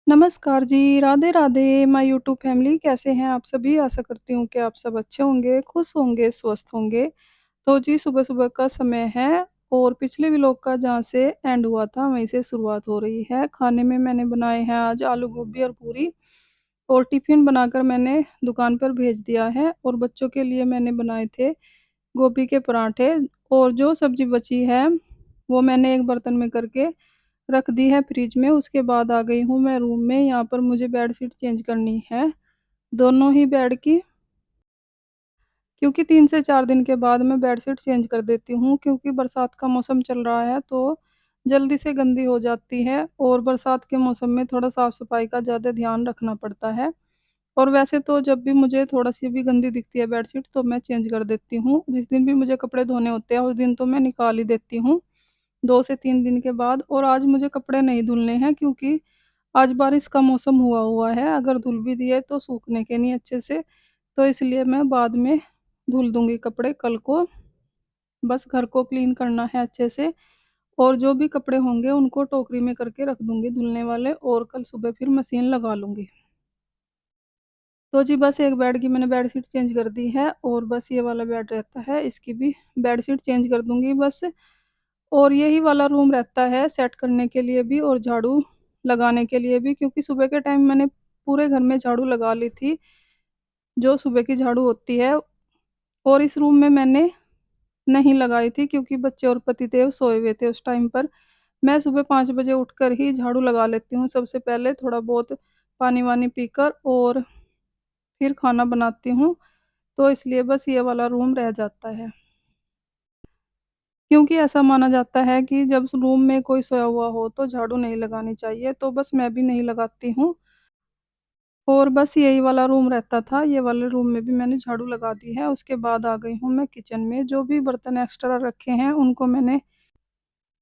नमस्कार जी, Radhe Radhe my YouTube family कैसे हैं आप सभी? आशा करती हूँ कि आप सब अच्छे होंगे, खुश होंगे, स्वस्थ होंगे। तो जी सुबह-सुबह का समय है और पिछले व्लॉग का जहाँ से एंड हुआ था वहीं से शुरुआत हो रही है। खाने में मैंने बनाए हैं आज आलू गोभी और पूरी और टिफ़िन बनाकर मैंने दुकान पर भेज दिया है और बच्चों के लिए मैंने बनाए थे गोभी के पराठे और जो सब्ज़ी बची है, वो मैंने एक बर्तन में करके रख दी है फ्रिज में। उसके बाद आ गई हूँ मैं रूम में, यहाँ पर मुझे बेडशीट चेंज करनी है, दोनों ही बेड की। क्योंकि 3 से 4 दिन के बाद मैं बेडशीट चेंज कर देती हूँ क्योंकि बरसात का मौसम चल रहा है तो जल्दी से गंदी हो जाती है और बरसात के मौसम में थोड़ा साफ-सफाई का ज़्यादा ध्यान रखना पड़ता है। और वैसे तो जब भी मुझे थोड़ा-सी भी गंदी दिखती है बेडशीट तो मैं चेंज कर देती हूँ। जिस दिन भी मुझे कपड़े धोने होते हैं उस दिन तो मैं निकाल ही देती हूँ, 2 से 3 दिन के बाद। और आज मुझे कपड़े नहीं धुलने हैं क्योंकि आज बारिश का मौसम हुआ हुआ है, अगर धुल भी दिए तो सूखने के नहीं अच्छे से, तो इसलिए मैं बाद में धुल दूँगी कपड़े कल को। बस घर को क्लीन करना है अच्छे से और जो भी कपड़े होंगे उनको टोकरी में करके रख दूँगी धुलने वाले और कल सुबह फिर मशीन लगा लूँगी। तो जी बस एक बेड की मैंने बेडशीट चेंज कर दी है और बस ये वाला बेड रहता है, इसकी भी बेडशीट चेंज कर दूँगी बस। और यही वाला रूम रहता है सेट करने के लिए भी और झाड़ू लगाने के लिए भी क्योंकि सुबह के टाइम मैंने पूरे घर में झाड़ू लगा ली थी, जो सुबह की झाड़ू होती है। और इस रूम में मैंने नहीं लगाई थी क्योंकि बच्चे और पतिदेव सोए हुए थे उस टाइम पर। मैं सुबह 5 बजे उठकर ही झाड़ू लगा लेती हूँ सबसे पहले थोड़ा बहुत पानी-वानी पीकर और फिर खाना बनाती हूँ, तो इसलिए बस ये वाला रूम रह जाता है। क्योंकि ऐसा माना जाता है कि जब रूम में कोई सोया हुआ हो तो झाड़ू नहीं लगानी चाहिए, तो बस मैं भी नहीं लगाती हूँ। और बस यही वाला रूम रहता था, ये वाले रूम में भी मैंने झाड़ू लगा दी है। उसके बाद आ गई हूँ मैं किचन में, जो भी बर्तन एक्स्ट्रा रखे हैं उनको मैंने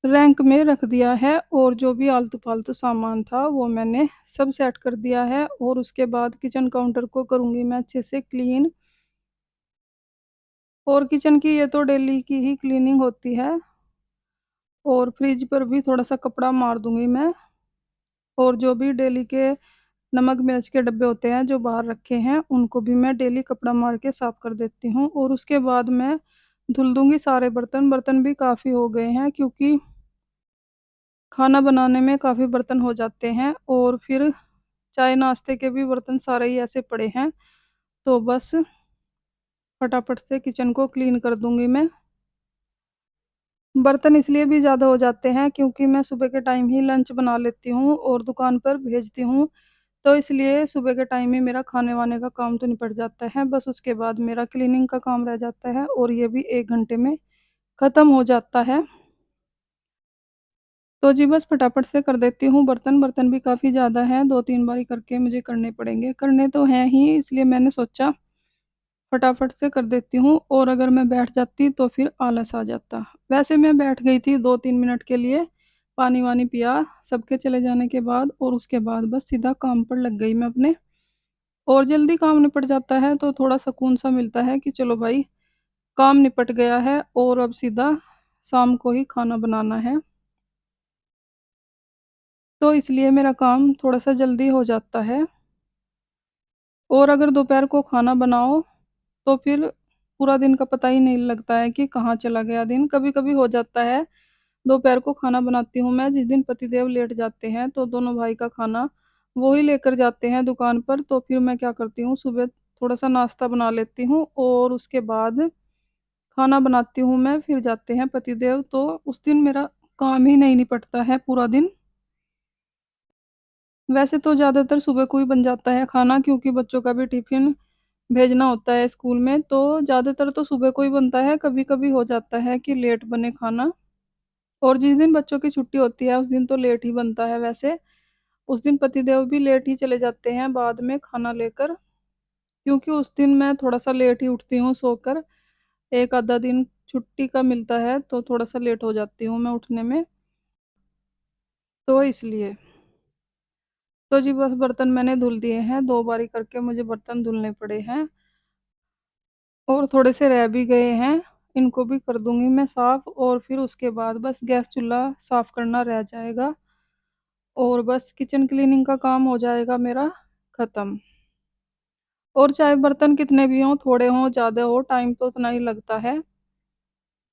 रैंक में रख दिया है और जो भी आलतू-फालतू सामान था वो मैंने सब सेट कर दिया है और उसके बाद किचन काउंटर को करूँगी मैं अच्छे से क्लीन। और किचन की ये तो डेली की ही क्लीनिंग होती है और फ्रिज पर भी थोड़ा-सा कपड़ा मार दूँगी मैं और जो भी डेली के नमक मिर्च के डब्बे होते हैं जो बाहर रखे हैं, उनको भी मैं डेली कपड़ा मार के साफ़ कर देती हूँ और उसके बाद मैं धुल दूँगी सारे बर्तन। बर्तन भी काफ़ी हो गए हैं क्योंकि खाना बनाने में काफ़ी बर्तन हो जाते हैं और फिर चाय नाश्ते के भी बर्तन सारे ही ऐसे पड़े हैं, तो बस फटाफट से किचन को क्लीन कर दूँगी मैं। बर्तन इसलिए भी ज़्यादा हो जाते हैं क्योंकि मैं सुबह के टाइम ही लंच बना लेती हूँ और दुकान पर भेजती हूँ, तो इसलिए सुबह के टाइम ही मेरा खाने-वाने का काम तो निपट जाता है, बस उसके बाद मेरा क्लीनिंग का काम रह जाता है और ये भी 1 घंटे में ख़त्म हो जाता है। तो जी बस फटाफट से कर देती हूँ बर्तन, बर्तन भी काफ़ी ज़्यादा हैं, 2-3 बारी करके मुझे करने पड़ेंगे, करने तो हैं ही इसलिए मैंने सोचा फटाफट से कर देती हूँ और अगर मैं बैठ जाती तो फिर आलस आ जाता। वैसे मैं बैठ गई थी 2-3 मिनट के लिए, पानी-वानी पिया सबके चले जाने के बाद और उसके बाद बस सीधा काम पर लग गई मैं अपने। और जल्दी काम निपट जाता है तो थोड़ा सुकून-सा मिलता है कि चलो भाई काम निपट गया है और अब सीधा शाम को ही खाना बनाना है। तो इसलिए मेरा काम थोड़ा-सा जल्दी हो जाता है। और अगर दोपहर को खाना बनाओ, तो फिर पूरा दिन का पता ही नहीं लगता है कि कहाँ चला गया दिन। कभी-कभी हो जाता है, दोपहर को खाना बनाती हूँ मैं, जिस दिन पतिदेव लेट जाते हैं, तो दोनों भाई का खाना वो ही लेकर जाते हैं दुकान पर, तो फिर मैं क्या करती हूँ, सुबह थोड़ा-सा नाश्ता बना लेती हूँ और उसके बाद खाना बनाती हूँ मैं, फिर जाते हैं पतिदेव, तो उस दिन मेरा काम ही नहीं निपटता है पूरा दिन। वैसे तो ज़्यादातर सुबह को ही बन जाता है खाना क्योंकि बच्चों का भी टिफ़िन भेजना होता है स्कूल में, तो ज़्यादातर तो सुबह को ही बनता है, कभी-कभी हो जाता है कि लेट बने खाना और जिस दिन बच्चों की छुट्टी होती है, उस दिन तो लेट ही बनता है वैसे। उस दिन पतिदेव भी लेट ही चले जाते हैं बाद में खाना लेकर, क्योंकि उस दिन मैं थोड़ा-सा लेट ही उठती हूँ सोकर, 1 आधा दिन छुट्टी का मिलता है, तो थोड़ा-सा लेट हो जाती हूँ मैं उठने में, तो इसलिए। तो जी बस बर्तन मैंने धुल दिए हैं, 2 बारी करके मुझे बर्तन धुलने पड़े हैं। और थोड़े से रह भी गए हैं, इनको भी कर दूँगी मैं साफ़ और फिर उसके बाद बस गैस चूल्हा साफ़ करना रह जाएगा और बस किचन क्लीनिंग का काम हो जाएगा मेरा ख़त्म। और चाहे बर्तन कितने भी हों, थोड़े हों, ज़्यादा हो, टाइम तो उतना ही लगता है।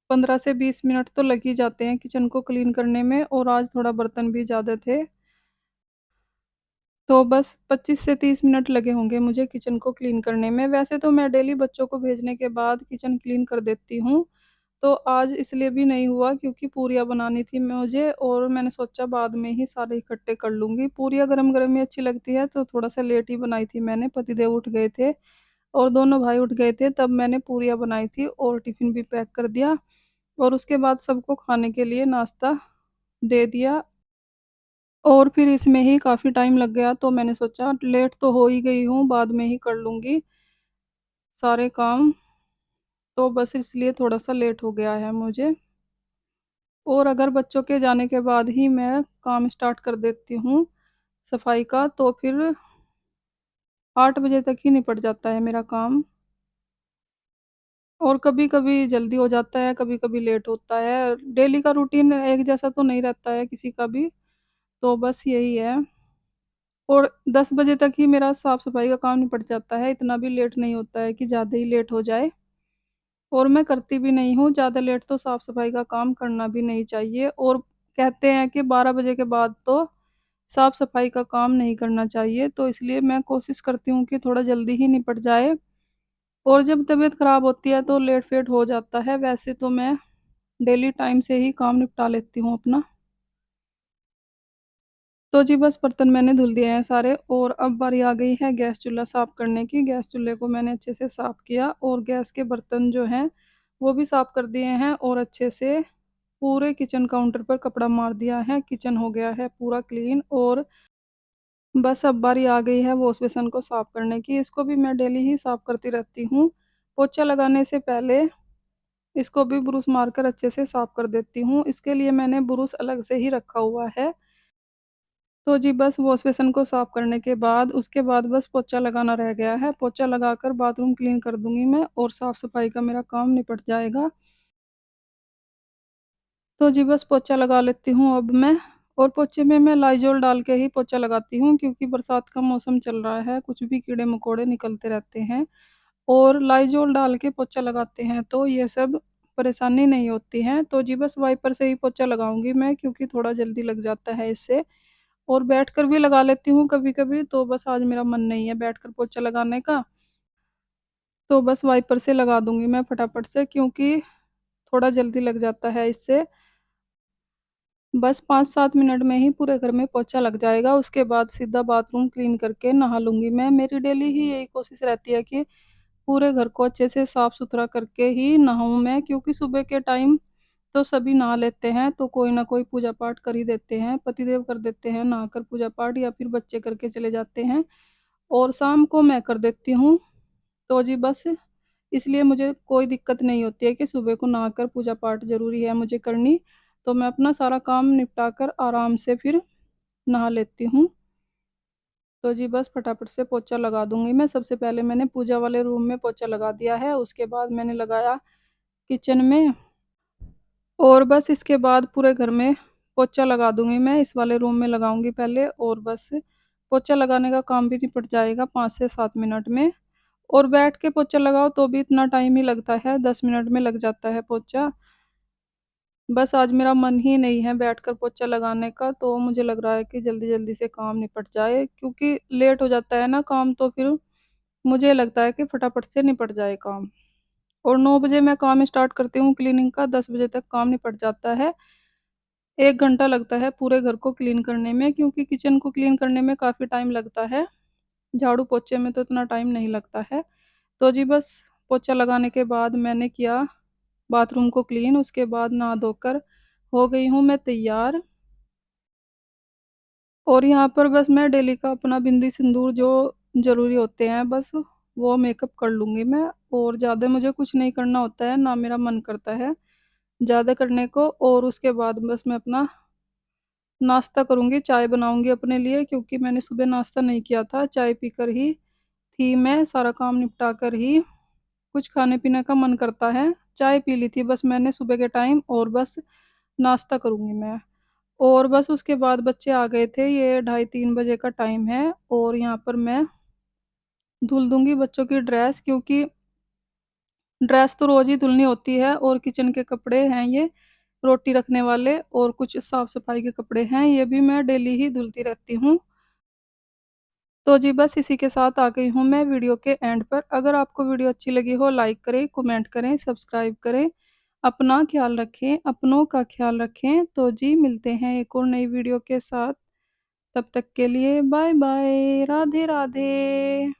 15 से 20 मिनट तो लग ही जाते हैं किचन को क्लीन करने में, और आज थोड़ा बर्तन भी ज़्यादा थे। तो बस 25 से 30 मिनट लगे होंगे मुझे किचन को क्लीन करने में। वैसे तो मैं डेली बच्चों को भेजने के बाद किचन क्लीन कर देती हूँ। तो आज इसलिए भी नहीं हुआ क्योंकि पूरियाँ बनानी थी मुझे, और मैंने सोचा बाद में ही सारे इकट्ठे कर लूँगी। पूरियाँ गरम-गरम ही अच्छी लगती है, तो थोड़ा-सा लेट ही बनाई थी मैंने। पतिदेव उठ गए थे और दोनों भाई उठ गए थे, तब मैंने पूरियाँ बनाई थी और टिफ़िन भी पैक कर दिया, और उसके बाद सबको खाने के लिए नाश्ता दे दिया। और फिर इसमें ही काफ़ी टाइम लग गया, तो मैंने सोचा लेट तो हो ही गई हूँ, बाद में ही कर लूँगी सारे काम। तो बस इसलिए थोड़ा-सा लेट हो गया है मुझे। और अगर बच्चों के जाने के बाद ही मैं काम स्टार्ट कर देती हूँ सफाई का, तो फिर 8 बजे तक ही निपट जाता है मेरा काम। और कभी-कभी जल्दी हो जाता है, कभी-कभी लेट होता है। डेली का रूटीन एक जैसा तो नहीं रहता है किसी का भी, तो बस यही है। और 10 बजे तक ही मेरा साफ-सफाई का काम निपट जाता है, इतना भी लेट नहीं होता है कि ज़्यादा ही लेट हो जाए। और मैं करती भी नहीं हूँ, ज़्यादा लेट तो साफ-सफाई का काम करना भी नहीं चाहिए, और कहते हैं कि 12 बजे के बाद तो साफ-सफाई का काम नहीं करना चाहिए, तो इसलिए मैं कोशिश करती हूँ कि थोड़ा जल्दी ही निपट जाए। और जब तबीयत ख़राब होती है तो लेट-फेट हो जाता है, वैसे तो मैं डेली टाइम से ही काम निपटा लेती हूँ अपना। तो जी बस बर्तन मैंने धुल दिए हैं सारे, और अब बारी आ गई है गैस चूल्हा साफ़ करने की। गैस चूल्हे को मैंने अच्छे से साफ़ किया, और गैस के बर्तन जो हैं वो भी साफ़ कर दिए हैं, और अच्छे से पूरे किचन काउंटर पर कपड़ा मार दिया है। किचन हो गया है पूरा क्लीन, और बस अब बारी आ गई है वॉश बेसिन को साफ़ करने की। इसको भी मैं डेली ही साफ़ करती रहती हूँ। पोछा लगाने से पहले इसको भी ब्रुश मारकर अच्छे से साफ़ कर देती हूँ। इसके लिए मैंने ब्रुश अलग से ही रखा हुआ है। तो जी बस वॉश बेसिन को साफ़ करने के बाद उसके बाद बस पोछा लगाना रह गया है। पोछा लगाकर बाथरूम क्लीन कर दूँगी मैं, और साफ़-सफ़ाई का मेरा काम निपट जाएगा। तो जी बस पोछा लगा लेती हूँ अब मैं, और पोछे में मैं लाइज़ॉल डाल के ही पोछा लगाती हूँ, क्योंकि बरसात का मौसम चल रहा है, कुछ भी कीड़े-मकोड़े निकलते रहते हैं। और लाइज़ॉल डाल के पोछा लगाते हैं तो ये सब परेशानी नहीं होती है। तो जी बस वाइपर से ही पोछा लगाऊँगी मैं, क्योंकि थोड़ा जल्दी लग जाता है इससे। और बैठकर भी लगा लेती हूँ कभी-कभी, तो बस आज मेरा मन नहीं है बैठकर पोछा लगाने का, तो बस वाइपर से लगा दूँगी मैं फटाफट से, क्योंकि थोड़ा जल्दी लग जाता है इससे। बस 5-7 मिनट में ही पूरे घर में पोछा लग जाएगा, उसके बाद सीधा बाथरूम क्लीन करके नहा लूँगी मैं। मेरी डेली ही यही कोशिश रहती है कि पूरे घर को अच्छे से साफ-सुथरा करके ही नहाऊँ मैं, क्योंकि सुबह के टाइम तो सभी नहा लेते हैं, तो कोई ना कोई पूजा-पाठ कर ही देते हैं। पतिदेव कर देते हैं नहाकर पूजा-पाठ, या फिर बच्चे करके चले जाते हैं, और शाम को मैं कर देती हूँ। तो जी बस इसलिए मुझे कोई दिक्कत नहीं होती है कि सुबह को नहाकर पूजा-पाठ ज़रूरी है मुझे करनी, तो मैं अपना सारा काम निपटा कर आराम से फिर नहा लेती हूँ। तो जी बस फटाफट से पोछा लगा दूँगी मैं। सबसे पहले मैंने पूजा वाले रूम में पोछा लगा दिया है, उसके बाद मैंने लगाया किचन में, और बस इसके बाद पूरे घर में पोछा लगा दूँगी मैं। इस वाले रूम में लगाऊँगी पहले, और बस पोछा लगाने का काम भी निपट जाएगा 5 से 7 मिनट में। और बैठ के पोछा लगाओ तो भी इतना टाइम ही लगता है, 10 मिनट में लग जाता है पोछा। बस आज मेरा मन ही नहीं है बैठकर पोछा लगाने का, तो मुझे लग रहा है कि जल्दी-जल्दी से काम निपट जाए, क्योंकि लेट हो जाता है ना काम, तो फिर मुझे लगता है कि फटाफट से निपट जाए काम। और 9 बजे मैं काम स्टार्ट करती हूँ क्लीनिंग का, 10 बजे तक काम निपट जाता है। 1 घंटा लगता है पूरे घर को क्लीन करने में, क्योंकि किचन को क्लीन करने में काफ़ी टाइम लगता है। झाड़ू-पोछे में तो इतना टाइम नहीं लगता है। तो जी बस पोछा लगाने के बाद मैंने किया बाथरूम को क्लीन, उसके बाद नहा धोकर हो गई हूँ मैं तैयार। और यहाँ पर बस मैं डेली का अपना बिंदी सिंदूर जो ज़रूरी होते हैं, बस वो मेकअप कर लूँगी मैं, और ज़्यादा मुझे कुछ नहीं करना होता है, ना मेरा मन करता है ज़्यादा करने को। और उसके बाद बस मैं अपना नाश्ता करूँगी, चाय बनाऊँगी अपने लिए, क्योंकि मैंने सुबह नाश्ता नहीं किया था, चाय पीकर ही थी मैं, सारा काम निपटा कर ही कुछ खाने-पीने का मन करता है। चाय पी ली थी बस मैंने सुबह के टाइम, और बस नाश्ता करूँगी मैं। और बस उसके बाद बच्चे आ गए थे, ये ढाई 3 बजे का टाइम है और यहाँ पर मैं धुल दूँगी बच्चों की ड्रेस, क्योंकि ड्रेस तो रोज़ ही धुलनी होती है और किचन के कपड़े हैं ये, रोटी रखने वाले और कुछ साफ-सफाई के कपड़े हैं, ये भी मैं डेली ही धुलती रहती हूँ। तो जी बस इसी के साथ आ गई हूँ मैं वीडियो के एंड पर। अगर आपको वीडियो अच्छी लगी हो लाइक करें, कमेंट करें, सब्सक्राइब करें। अपना ख़्याल रखें, अपनों का ख़्याल रखें। तो जी मिलते हैं एक और नई वीडियो के साथ। तब तक के लिए बाय बाय, राधे राधे।